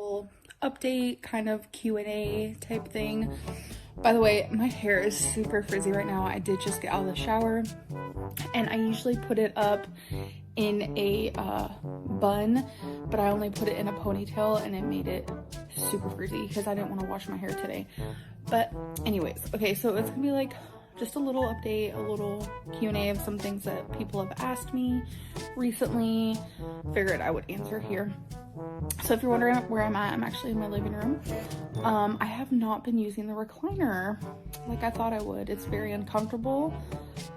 little update, kind of Q&A type thing. By the way, my hair is super frizzy right now. I did just get out of the shower, and I usually put it up in a bun, but I only put it in a ponytail, and it made it super frizzy because I didn't want to wash my hair today. But anyways, okay, so it's gonna be like just a little update, a little Q&A of some things that people have asked me recently. Figured I would answer here. So if you're wondering where I'm at, I'm actually in my living room. I have not been using the recliner like I thought I would. It's very uncomfortable.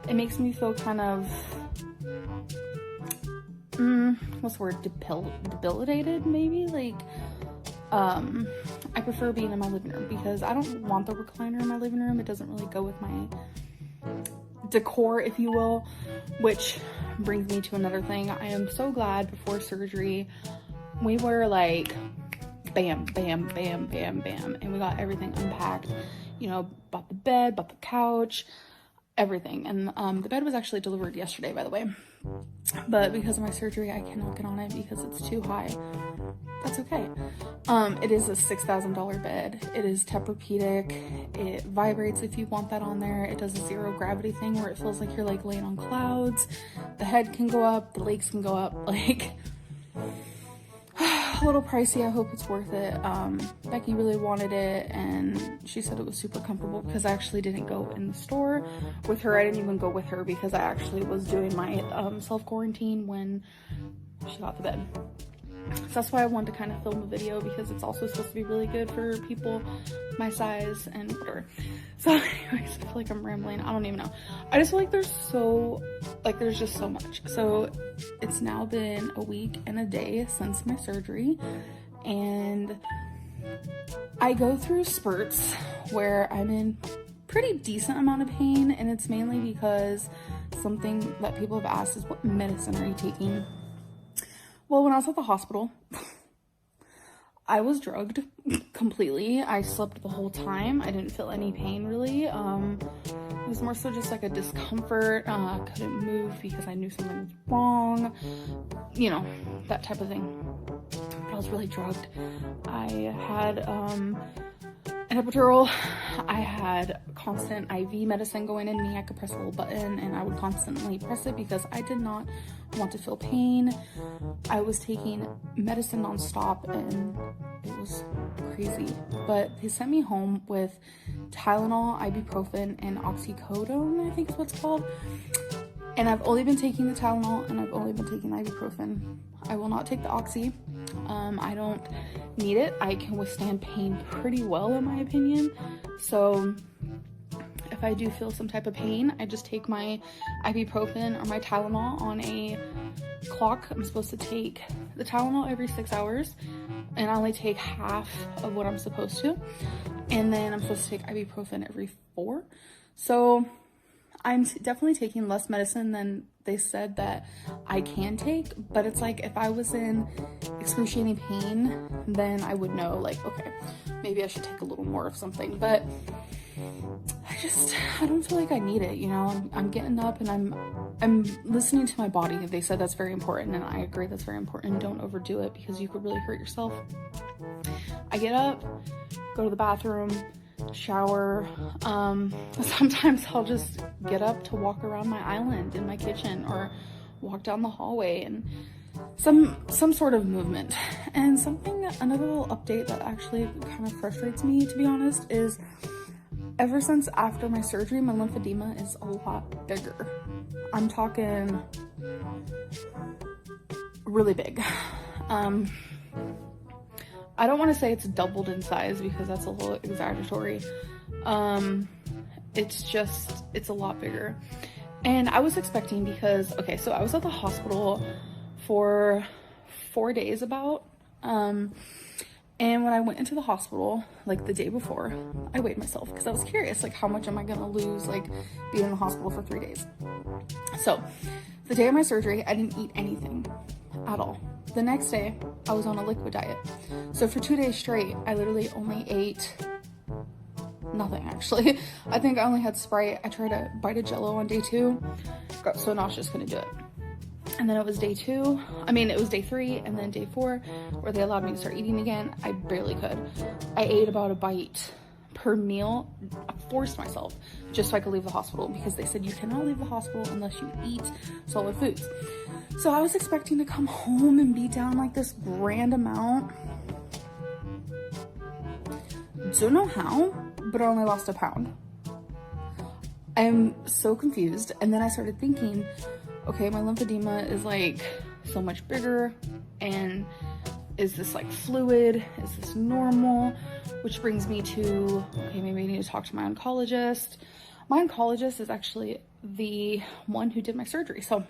It makes me feel kind of, what's the word, debilitated maybe? Like, I prefer being in my living room because I don't want the recliner in my living room. It doesn't really go with my decor, if you will, which brings me to another thing. I am so glad before surgery we were like bam, bam, bam, bam, bam, and we got everything unpacked, you know, bought the bed, bought the couch, everything. And the bed was actually delivered yesterday, by the way, but because of my surgery I cannot get on it because it's too high. That's okay. It is a $6,000 bed. It is Tempur-Pedic. It vibrates if you want that on there. It does a zero gravity thing where it feels like you're like laying on clouds. The head can go up, the legs can go up, like a little pricey. I hope it's worth it. Becky really wanted it, and she said it was super comfortable because I actually didn't go in the store with her. I didn't even go with her because I actually was doing my self-quarantine when she got the bed. So that's why I wanted to kind of film a video, because it's also supposed to be really good for people my size and whatever. So anyways, I feel like I'm rambling. I don't even know. I just feel like there's just so much. So it's now been a week and a day since my surgery, and I go through spurts where I'm in pretty decent amount of pain, and it's mainly because something that people have asked is, what medicine are you taking? Well, when I was at the hospital, I was drugged completely. I slept the whole time. I didn't feel any pain really. It was more so just like a discomfort. Couldn't move because I knew something was wrong. You know, that type of thing. But I was really drugged. I had an epidural. I had constant IV medicine going in me. I could press a little button and I would constantly press it because I did not want to feel pain. I was taking medicine nonstop and it was crazy. But they sent me home with Tylenol, ibuprofen, and oxycodone, I think is what it's called. And I've only been taking the Tylenol and I've only been taking ibuprofen. I will not take the oxy. I don't need it. I can withstand pain pretty well in my opinion. So if I do feel some type of pain, I just take my ibuprofen or my Tylenol on a clock. I'm supposed to take the Tylenol every 6 hours, and I only take half of what I'm supposed to. And then I'm supposed to take ibuprofen every 4. So I'm definitely taking less medicine than they said that I can take, but it's like if I was in excruciating pain, then I would know, like, okay, maybe I should take a little more of something. But I don't feel like I need it, you know. I'm getting up and I'm listening to my body. They said that's very important, and I agree that's very important. Don't overdo it because you could really hurt yourself. I get up, go to the bathroom, shower. Sometimes I'll just get up to walk around my island in my kitchen or walk down the hallway, and some sort of movement. And another little update that actually kind of frustrates me, to be honest, is ever since after my surgery, my lymphedema is a lot bigger. I'm talking really big. I don't want to say it's doubled in size because that's a little exaggeratory. It's a lot bigger. And I was expecting, because, okay, so I was at the hospital for 4 days about, and when I went into the hospital, like the day before, I weighed myself because I was curious, like, how much am I gonna lose, like, being in the hospital for 3 days? So the day of my surgery, I didn't eat anything at all. The next day, I was on a liquid diet. So for 2 days straight, I literally only ate nothing, actually. I think I only had Sprite. I tried a bite of Jello on day 2. Got so nauseous, couldn't do it. And then it was day 2. I mean, it was day 3 and then day 4 where they allowed me to start eating again. I barely could. I ate about a bite per meal. I forced myself just so I could leave the hospital because they said you cannot leave the hospital unless you eat solid foods. So I was expecting to come home and be down like this grand amount. Don't know how, but I only lost a pound. I'm so confused. And then I started thinking, okay, my lymphedema is like so much bigger, and is this like fluid? Is this normal? Which brings me to, okay, maybe I need to talk to my oncologist. My oncologist is actually the one who did my surgery. So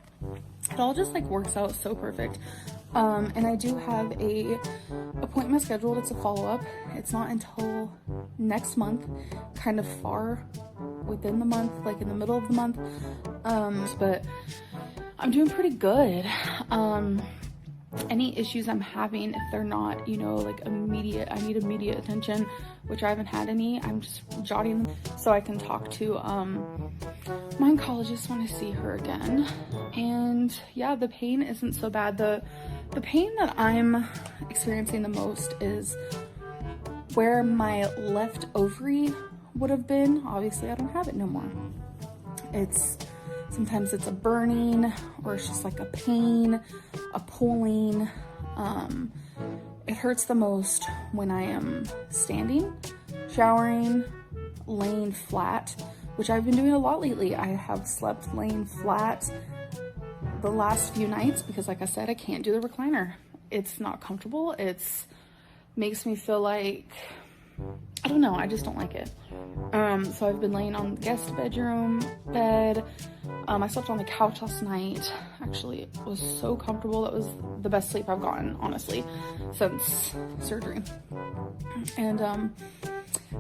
it all just like works out so perfect. And I do have a appointment scheduled. It's a follow-up. It's not until next month, kind of far within the month, like in the middle of the month. But I'm doing pretty good. Any issues I'm having, if they're not, you know, like immediate, I need immediate attention, which I haven't had any, I'm just jotting them so I can talk to my oncologist when I see her again. And yeah, the pain isn't so bad. The pain that I'm experiencing the most is where my left ovary would have been. Obviously I don't have it no more. Sometimes it's a burning, or it's just like a pain, a pulling. It hurts the most when I am standing, showering, laying flat, which I've been doing a lot lately. I have slept laying flat the last few nights because, like I said, I can't do the recliner. It's not comfortable. Makes me feel like, I don't know, I just don't like it. So I've been laying on the guest bedroom bed. I slept on the couch last night. Actually, it was so comfortable. That was the best sleep I've gotten, honestly, since surgery. And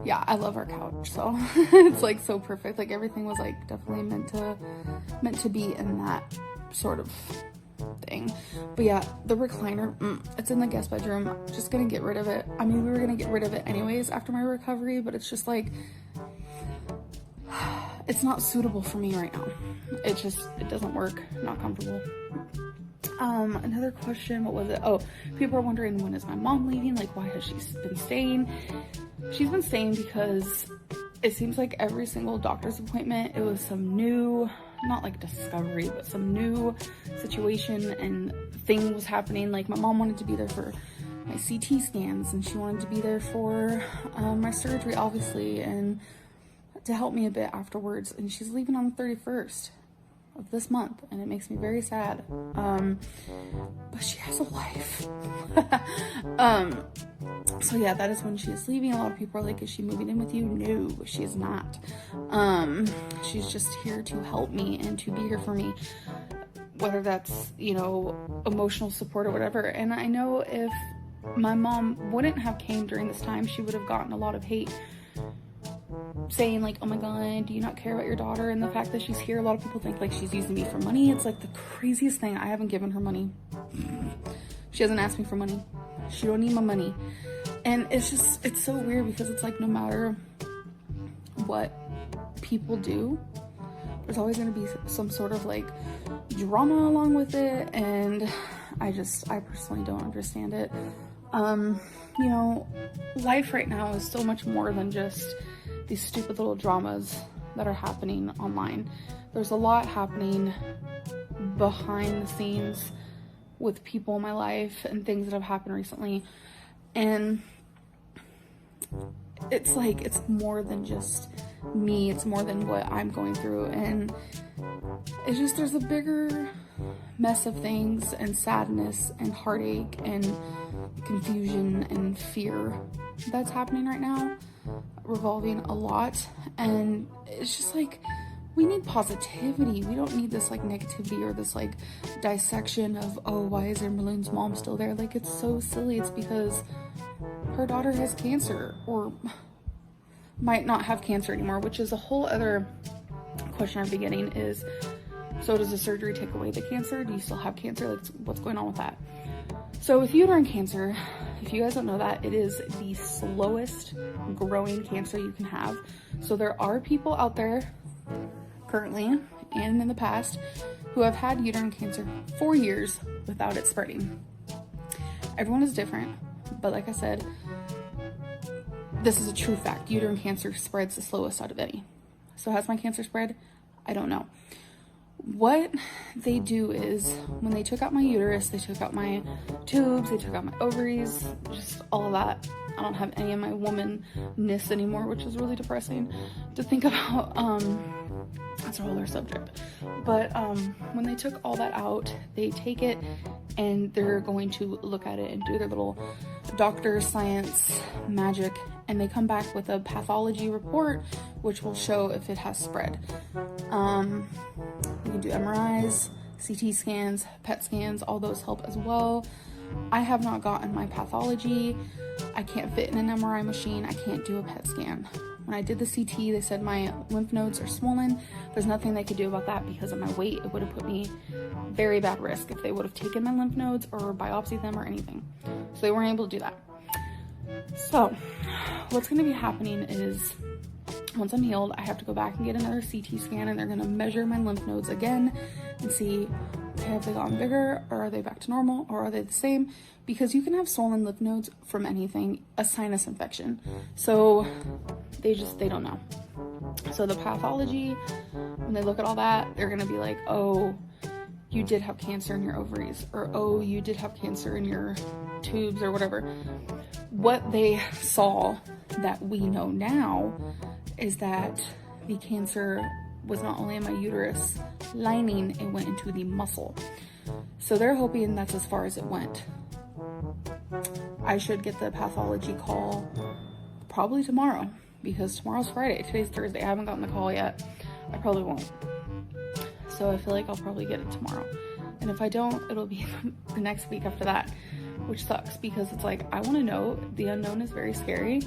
yeah, I love our couch. So it's like so perfect. Like everything was like definitely meant to be in that sort of thing. But yeah, the recliner, it's in the guest bedroom. Just gonna get rid of it. I mean, we were gonna get rid of it anyways after my recovery, but it's just like, it's not suitable for me right now. It doesn't work. Not comfortable. Another question, what was it? Oh, people are wondering, when is my mom leaving? Like, why has she been staying? She's been staying because it seems like every single doctor's appointment, it was some new, not like discovery, but some new situation and thing was happening. Like my mom wanted to be there for my CT scans, and she wanted to be there for my surgery, obviously, and to help me a bit afterwards. And she's leaving on the 31st of this month, and it makes me very sad. But she has a life. So yeah, that is when she is leaving. A lot of people are like, is she moving in with you? No, she is not. She's just here to help me and to be here for me, whether that's, you know, emotional support or whatever. And I know if my mom wouldn't have came during this time, she would have gotten a lot of hate, saying like, oh my god, do you not care about your daughter? And the fact that she's here, a lot of people think like she's using me for money. It's like the craziest thing. I haven't given her money. She hasn't asked me for money. She don't need my money. And it's so weird because it's like, no matter what people do, there's always going to be some sort of like drama along with it. And I personally don't understand it. You know, life right now is so much more than just these stupid little dramas that are happening online. There's a lot happening behind the scenes with people in my life and things that have happened recently. And it's like, it's more than just me. It's more than what I'm going through. And it's just, there's a bigger mess of things and sadness and heartache and confusion and fear that's happening right now, revolving a lot. And it's just like, we need positivity. We don't need this like negativity or this like dissection of, oh, why is Emerald's mom still there? Like, it's so silly. It's because her daughter has cancer, or might not have cancer anymore, which is a whole other question I've been getting is, so does the surgery take away the cancer? Do you still have cancer? Like, what's going on with that? So with uterine cancer, if you guys don't know that, it is the slowest growing cancer you can have. So there are people out there currently and in the past who have had uterine cancer for years without it spreading. Everyone is different, but like I said, this is a true fact. Uterine cancer spreads the slowest out of any. So has my cancer spread? I don't know. What they do is when they took out my uterus, they took out my tubes, they took out my ovaries, just all of that. I don't have any of my womanness anymore, which is really depressing to think about. That's a whole other subject. But when they took all that out, they take it and they're going to look at it and do their little doctor science magic, and they come back with a pathology report which will show if it has spread. You can do MRIs, CT scans, PET scans, all those help as well. I have not gotten my pathology. I can't fit in an MRI machine. I can't do a PET scan. When I did the CT, they said my lymph nodes are swollen. There's nothing they could do about that because of my weight. It would have put me very bad risk if they would have taken my lymph nodes or biopsied them or anything. So they weren't able to do that. So what's going to be happening is once I'm healed, I have to go back and get another CT scan, and they're going to measure my lymph nodes again and see, okay, have they gotten bigger, or are they back to normal, or are they the same? Because you can have swollen lymph nodes from anything, a sinus infection. So they don't know. So the pathology, when they look at all that, they're going to be like, oh, you did have cancer in your ovaries, or oh, you did have cancer in your tubes, or whatever. What they saw that we know now is that the cancer was not only in my uterus lining, it went into the muscle. So they're hoping that's as far as it went. I should get the pathology call probably tomorrow, because tomorrow's Friday. Today's Thursday. I haven't gotten the call yet. I probably won't. So I feel like I'll probably get it tomorrow. And if I don't, it'll be the next week after that, which sucks because it's like, I want to know. The unknown is very scary.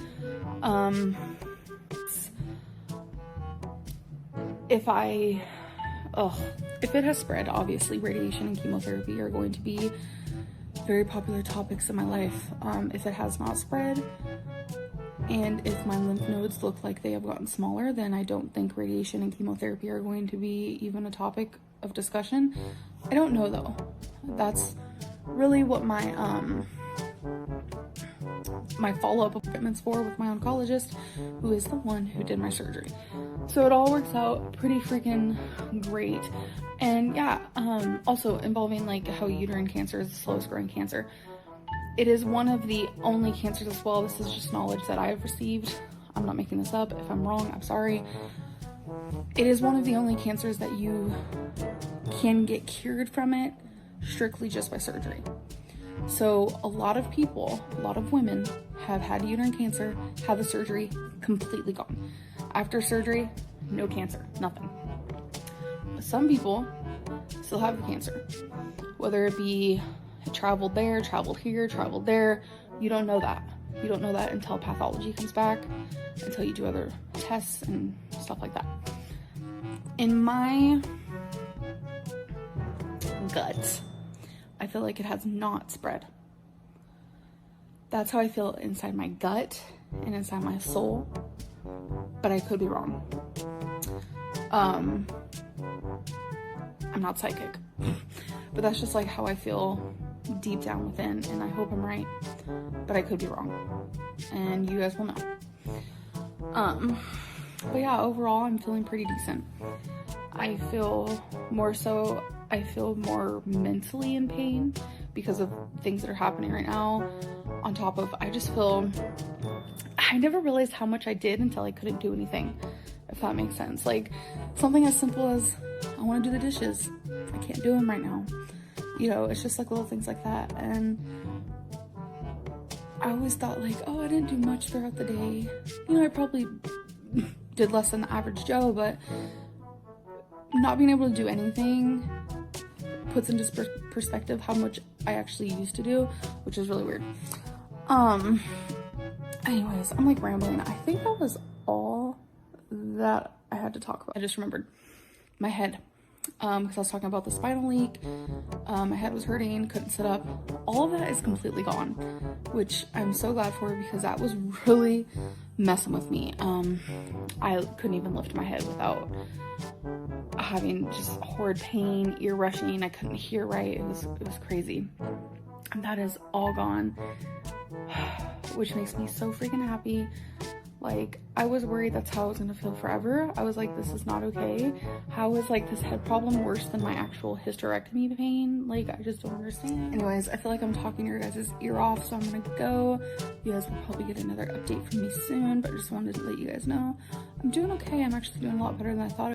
If it has spread, obviously radiation and chemotherapy are going to be very popular topics in my life. If it has not spread, and if my lymph nodes look like they have gotten smaller, then I don't think radiation and chemotherapy are going to be even a topic of discussion. I don't know though. That's really what my follow-up appointments for with my oncologist, who is the one who did my surgery. So it all works out pretty freaking great. And yeah, also involving like how uterine cancer is the slowest growing cancer. It is one of the only cancers as well. This is just knowledge that I have received. I'm not making this up. If I'm wrong, I'm sorry. It is one of the only cancers that you can get cured from it strictly just by surgery. So a lot of people, a lot of women have had uterine cancer, have the surgery, completely gone. After surgery, no cancer, nothing. But some people still have the cancer, whether it be traveled there, traveled here, traveled there. You don't know that. You don't know that until pathology comes back, until you do other tests and stuff like that. In my gut, I feel like it has not spread. That's how I feel inside my gut and inside my soul, but I could be wrong. I'm not psychic, but that's just like how I feel deep down within, and I hope I'm right, but I could be wrong, and you guys will know. But yeah, overall, I'm feeling pretty decent. I feel more mentally in pain because of things that are happening right now. On top of, I never realized how much I did until I couldn't do anything, if that makes sense. Like something as simple as I want to do the dishes. I can't do them right now. You know, it's just like little things like that. And I always thought like, oh, I didn't do much throughout the day. You know, I probably did less than the average Joe, but not being able to do anything puts into perspective how much I actually used to do, which is really weird. Anyways, I'm like rambling. I think that was all that I had to talk about. I just remembered my head. because I was talking about the spinal leak. My head was hurting, couldn't sit up. All of that is completely gone, which I'm so glad for because that was really messing with me. I couldn't even lift my head without having just horrid pain, ear rushing. I couldn't hear right. It was crazy. And that is all gone, which makes me so freaking happy. Like, I was worried that's how I was gonna feel forever. I was like, this is not okay. How is like this head problem worse than my actual hysterectomy pain? Like, I just don't understand. Anyways, I feel like I'm talking your guys' ear off, so I'm gonna go. You guys will probably get another update from me soon, but I just wanted to let you guys know I'm doing okay. I'm actually doing a lot better than I thought.